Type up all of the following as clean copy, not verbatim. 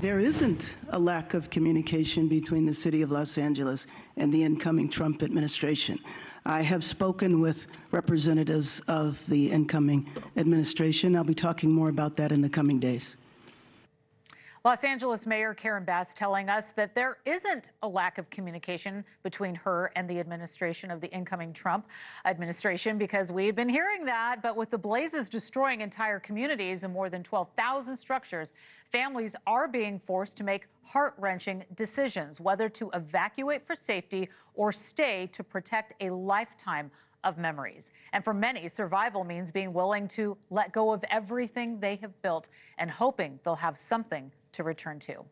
There isn't a lack of communication between the city of Los Angeles and the incoming Trump administration. I have spoken with representatives of the incoming administration. I'll be talking more about that in the coming days. Los Angeles Mayor Karen Bass telling us that there isn't a lack of communication between her and the administration of the incoming Trump administration, because we've been hearing that. But with the blazes destroying entire communities and more than 12,000 structures, families are being forced to make heart-wrenching decisions, whether to evacuate for safety or stay to protect a lifetime of memories. And for many, survival means being willing to let go of everything they have built and hoping they'll have something to return to.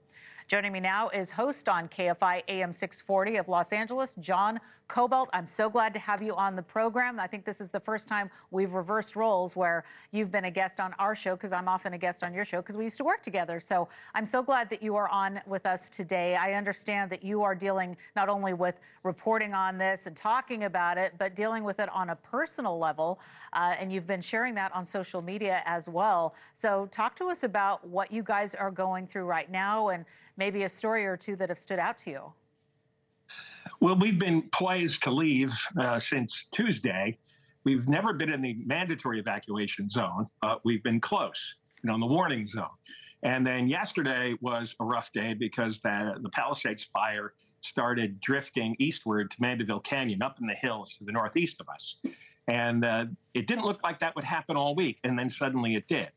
Joining me now is host on KFI AM 640 of Los Angeles, John Kobylt. I'm so glad to have you on the program. I think this is the first time we've reversed roles where you've been a guest on our show, because I'm often a guest on your show because we used to work together. So I'm so glad that you are on with us today. I understand that you are dealing not only with reporting on this and talking about it, but dealing with it on a personal level. And you've been sharing that on social media as well. So talk to us about what you guys are going through right now, and maybe a story or two that have stood out to you. Well, we've been poised to leave since Tuesday. We've never been in the mandatory evacuation zone. We've been close, in the warning zone. And then yesterday was a rough day because the Palisades fire started drifting eastward to Mandeville Canyon, up in the hills to the northeast of us. And it didn't look like that would happen all week, and then suddenly it did.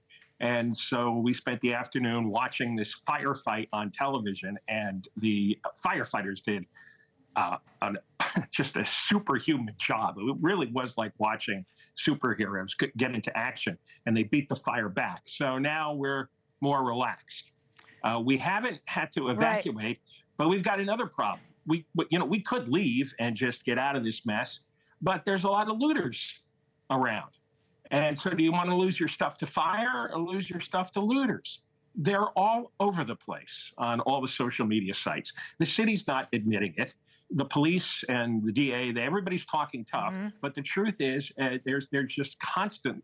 And so we spent the afternoon watching this firefight on television, and the firefighters did just a superhuman job. It really was like watching superheroes get into action, and they beat the fire back. So now we're more relaxed. We haven't had to evacuate, right, but we've got another problem. We could leave and just get out of this mess, but there's a lot of looters around. And so do you want to lose your stuff to fire or lose your stuff to looters? They're all over the place on all the social media sites. The city's not admitting it. The police and the DA, everybody's talking tough. Mm-hmm. But the truth is, there's just constant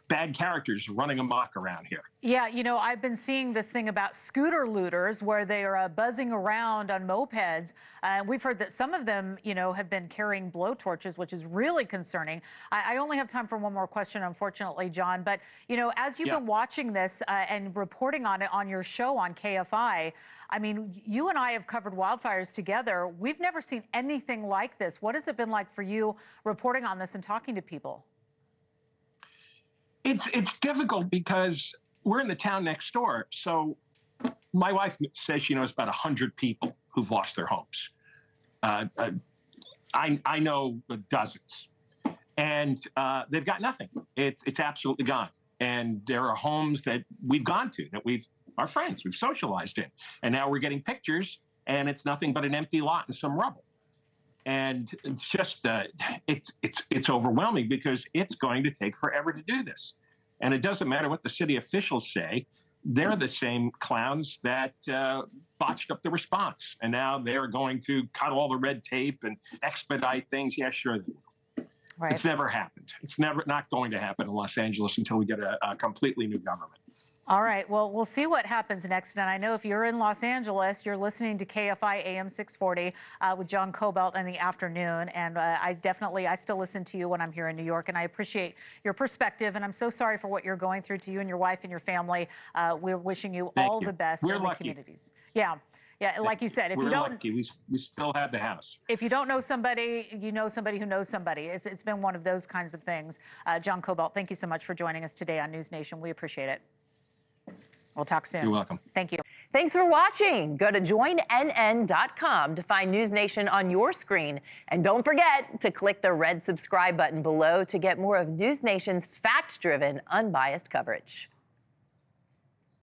bad characters running amok around here. Yeah, I've been seeing this thing about scooter looters where they are buzzing around on mopeds. We've heard that some of them, have been carrying blowtorches, which is really concerning. I only have time for one more question, unfortunately, John. But, as you've been watching this and reporting on it on your show on KFI, I mean, you and I have covered wildfires together. We've never seen anything like this. What has it been like for you reporting on this and talking to people? It's difficult because we're in the town next door. So my wife says she knows about 100 people who've lost their homes. I know dozens, and they've got nothing. It's absolutely gone. And there are homes that we've gone to, that our friends, we've socialized in, and now we're getting pictures, and it's nothing but an empty lot and some rubble. And it's just, it's overwhelming because it's going to take forever to do this. And it doesn't matter what the city officials say. They're the same clowns that botched up the response. And now they're going to cut all the red tape and expedite things. Yeah, sure they will. Right. It's never happened. It's not going to happen in Los Angeles until we get a completely new government. All right. Well, we'll see what happens next. And I know if you're in Los Angeles, you're listening to KFI AM 640 with John Kobylt in the afternoon. And I still listen to you when I'm here in New York. And I appreciate your perspective. And I'm so sorry for what you're going through, to you and your wife and your family. We're wishing you all the best in the communities. Yeah. Yeah, like you said, if you don't, lucky. We still have the house. If you don't know somebody, you know somebody who knows somebody. It's been one of those kinds of things. John Kobylt, thank you so much for joining us today on News Nation. We appreciate it. We'll talk soon. You're welcome. Thank you. Thanks for watching. Go to joinnn.com to find News Nation on your screen. And don't forget to click the red subscribe button below to get more of News Nation's fact-driven, unbiased coverage.